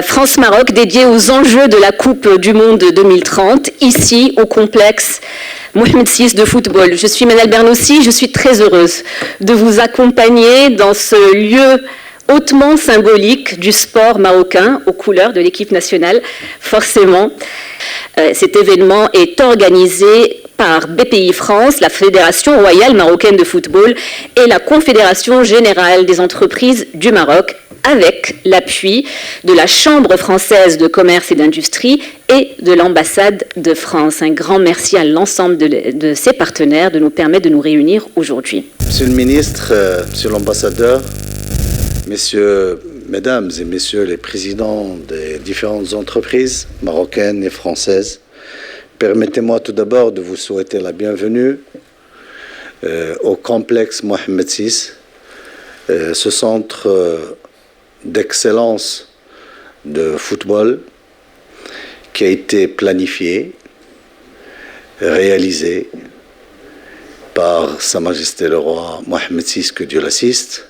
France-Maroc dédié aux enjeux de la Coupe du Monde 2030, ici au complexe Mohamed VI de football. Je suis Manal Bernossi, je suis très heureuse de vous accompagner dans ce lieu hautement symbolique du sport marocain aux couleurs de l'équipe nationale, forcément. Cet événement est organisé par BPI France, la Fédération royale marocaine de football et la Confédération générale des entreprises du Maroc, avec l'appui de la Chambre française de commerce et d'industrie et de l'ambassade de France. Un grand merci à l'ensemble de ces partenaires de nous permettre de nous réunir aujourd'hui. Monsieur le ministre, monsieur l'ambassadeur, mesdames et messieurs les présidents des différentes entreprises marocaines et françaises, permettez-moi tout d'abord de vous souhaiter la bienvenue au complexe Mohamed VI, ce centre d'excellence de football qui a été planifié, réalisé par Sa Majesté le Roi Mohamed VI, que Dieu l'assiste,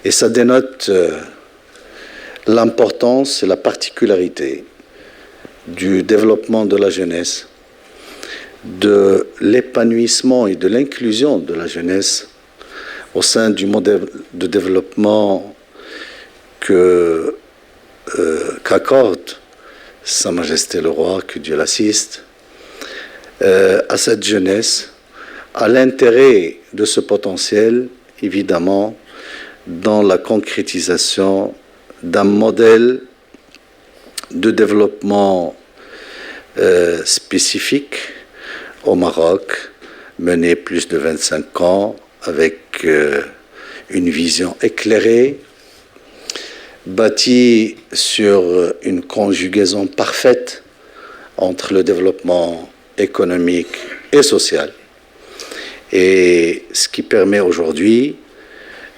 et ça dénote l'importance et la particularité du développement de la jeunesse, de l'épanouissement et de l'inclusion de la jeunesse au sein du modèle de développement qu'accorde Sa Majesté le Roi, que Dieu l'assiste, à cette jeunesse, à l'intérêt de ce potentiel, évidemment, dans la concrétisation d'un modèle de développement spécifique au Maroc, mené plus de 25 ans, avec une vision éclairée, bâti sur une conjugaison parfaite entre le développement économique et social. Et ce qui permet aujourd'hui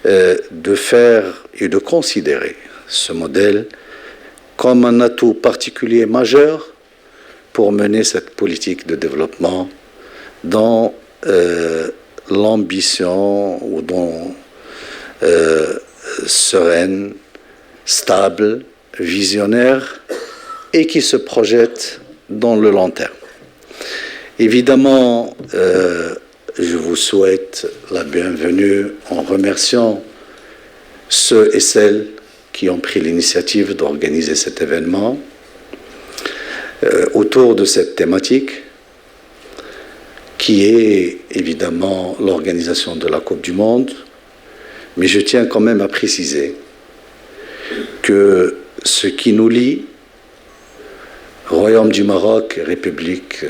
de faire et de considérer ce modèle comme un atout particulier majeur pour mener cette politique de développement dans l'ambition ou dans sereine, stable, visionnaire et qui se projette dans le long terme. Évidemment, je vous souhaite la bienvenue en remerciant ceux et celles qui ont pris l'initiative d'organiser cet événement autour de cette thématique qui est évidemment l'organisation de la Coupe du Monde, mais je tiens quand même à préciser que ce qui nous lie, Royaume du Maroc et République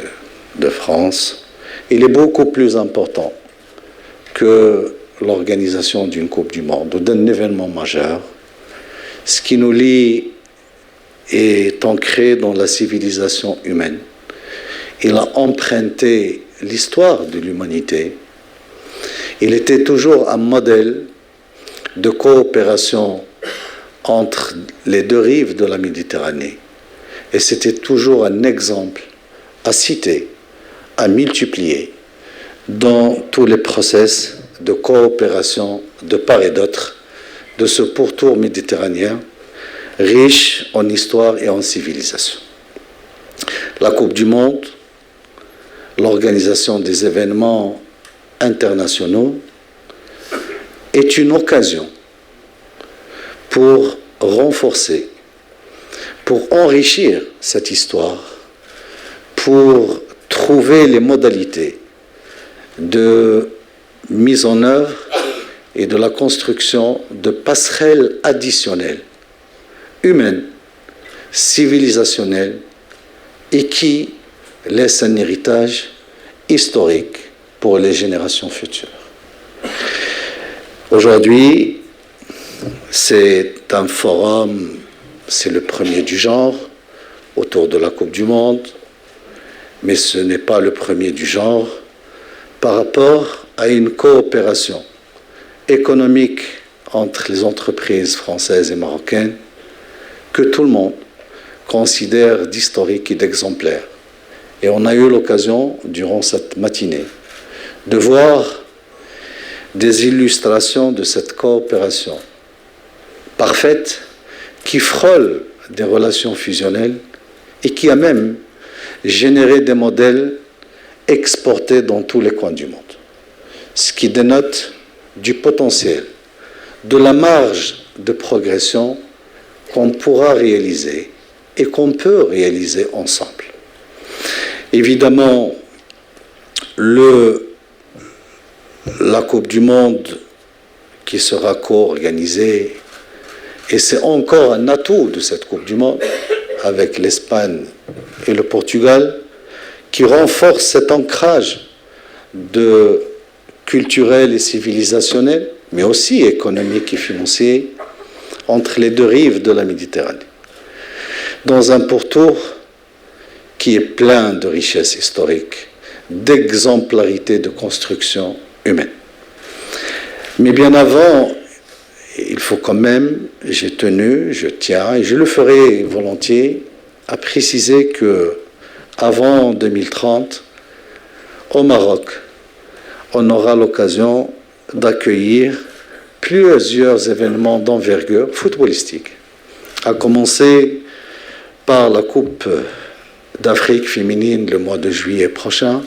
de France, il est beaucoup plus important que l'organisation d'une Coupe du Monde ou d'un événement majeur. Ce qui nous lie est ancré dans la civilisation humaine. Il a emprunté l'histoire de l'humanité. Il était toujours un modèle de coopération entre les deux rives de la Méditerranée. Et c'était toujours un exemple à citer, à multiplier dans tous les process de coopération de part et d'autre de ce pourtour méditerranéen riche en histoire et en civilisation. La Coupe du Monde, l'organisation des événements internationaux est une occasion pour renforcer, pour enrichir cette histoire, pour trouver les modalités de mise en œuvre et de la construction de passerelles additionnelles, humaines, civilisationnelles, et qui laissent un héritage historique pour les générations futures. Aujourd'hui, c'est un forum, c'est le premier du genre, autour de la Coupe du Monde, mais ce n'est pas le premier du genre par rapport à une coopération économique entre les entreprises françaises et marocaines que tout le monde considère d'historique et d'exemplaire. Et on a eu l'occasion, durant cette matinée, de voir des illustrations de cette coopération parfaite qui frôle des relations fusionnelles et qui a même généré des modèles exportés dans tous les coins du monde. Ce qui dénote du potentiel, de la marge de progression qu'on pourra réaliser et qu'on peut réaliser ensemble. Évidemment, la Coupe du Monde qui sera co-organisée, et c'est encore un atout de cette Coupe du Monde, avec l'Espagne et le Portugal, qui renforce cet ancrage culturel et civilisationnel, mais aussi économique et financier, entre les deux rives de la Méditerranée, dans un pourtour qui est plein de richesses historiques, d'exemplarité de construction humaine. Mais bien avant, il faut quand même, je tiens, et je le ferai volontiers, à préciser que avant 2030, au Maroc, on aura l'occasion d'accueillir plusieurs événements d'envergure footballistique, à commencer par la Coupe d'Afrique féminine le mois de juillet prochain,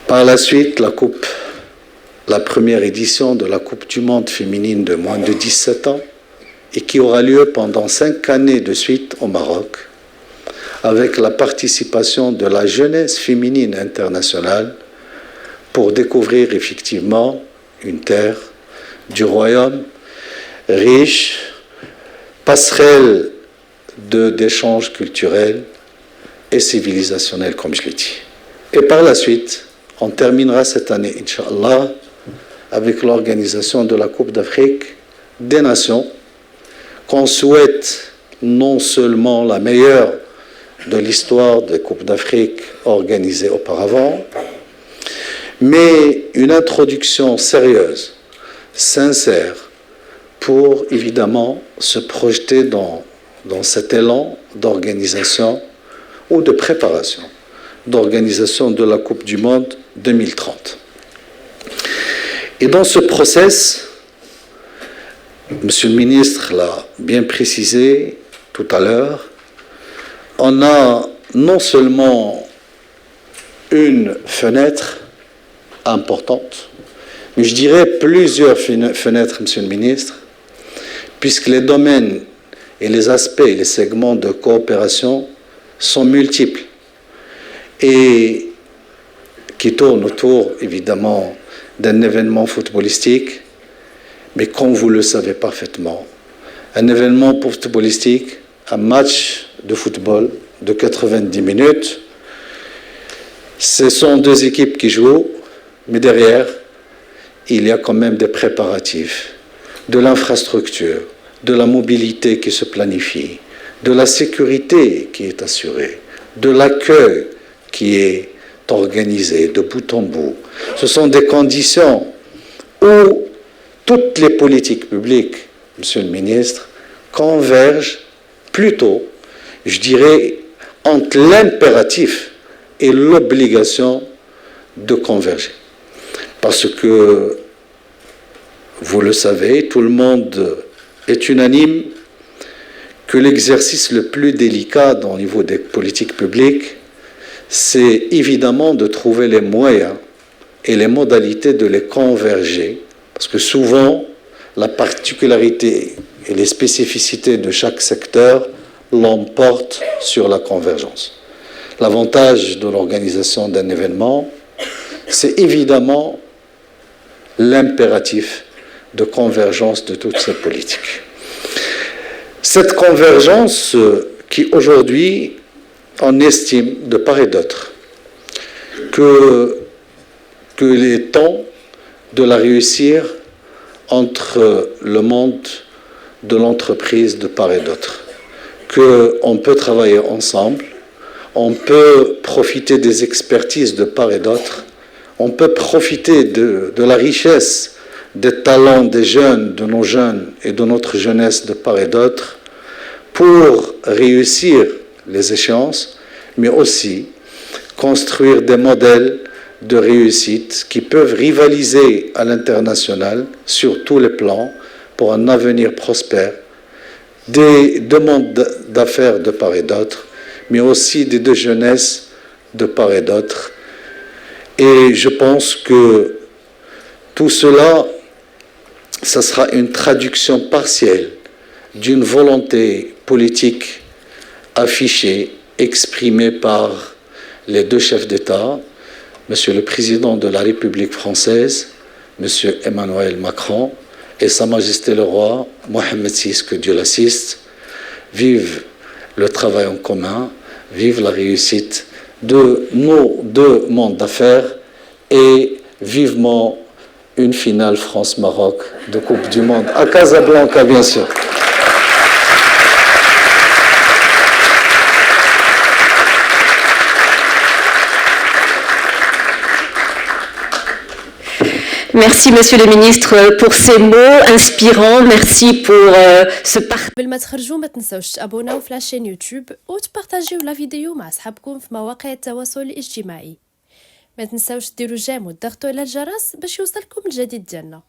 par la suite la première édition de la Coupe du Monde féminine de moins de 17 ans, et qui aura lieu pendant 5 années de suite au Maroc, avec la participation de la jeunesse féminine internationale pour découvrir effectivement une terre du royaume riche, passerelle d'échanges culturels et civilisationnels, comme je l'ai dit. Et par la suite, on terminera cette année, Inch'Allah, avec l'organisation de la Coupe d'Afrique des Nations, qu'on souhaite non seulement la meilleure de l'histoire des Coupes d'Afrique organisées auparavant, mais une introduction sérieuse, sincère, pour évidemment se projeter dans cet élan d'organisation ou de préparation d'organisation de la Coupe du Monde 2030. Et dans ce process, Monsieur le ministre l'a bien précisé tout à l'heure, on a non seulement une fenêtre importante, mais je dirais plusieurs fenêtres, Monsieur le ministre, puisque les domaines et les aspects et les segments de coopération sont multiples et qui tournent autour, évidemment, d'un événement footballistique, mais comme vous le savez parfaitement, un événement footballistique, un match de football de 90 minutes, ce sont deux équipes qui jouent, mais derrière, il y a quand même des préparatifs, de l'infrastructure, de la mobilité qui se planifie, de la sécurité qui est assurée, de l'accueil qui est organisé de bout en bout. Ce sont des conditions où toutes les politiques publiques, Monsieur le ministre, convergent plutôt, je dirais, entre l'impératif et l'obligation de converger. Parce que, vous le savez, tout le monde est unanime que l'exercice le plus délicat au niveau des politiques publiques, c'est évidemment de trouver les moyens et les modalités de les converger, parce que souvent, la particularité et les spécificités de chaque secteur l'emportent sur la convergence. L'avantage de l'organisation d'un événement, c'est évidemment l'impératif de convergence de toutes ces politiques. Cette convergence qui aujourd'hui, on estime de part et d'autre que les temps de la réussir entre le monde de l'entreprise de part et d'autre, qu'on peut travailler ensemble, on peut profiter des expertises de part et d'autre, on peut profiter de la richesse des talents des jeunes, de nos jeunes et de notre jeunesse de part et d'autre pour réussir les échéances, mais aussi construire des modèles de réussite qui peuvent rivaliser à l'international sur tous les plans pour un avenir prospère des demandes d'affaires de part et d'autre, mais aussi des de jeunesse de part et d'autre. Et je pense que tout cela, ça sera une traduction partielle d'une volonté politique affichée, exprimée par les deux chefs d'État, Monsieur le Président de la République française, Monsieur Emmanuel Macron, et Sa Majesté le Roi Mohammed VI, que Dieu l'assiste. Vive le travail en commun, vive la réussite de nos deux mondes d'affaires et vivement une finale France-Maroc de Coupe du Monde à Casablanca, bien sûr. Merci, Monsieur le Ministre, pour ces mots inspirants. Merci pour ce partage. قبل ما تخرجوا ما تنسوش تابوناو في لاشين يوتيوب وتبارطاجيو لا فيديو مع صحابكم في مواقع التواصل الاجتماعي. ما تنسوش ديروا جيم وتضغطوا على الجرس باش يوصلكم الجديد ديالنا.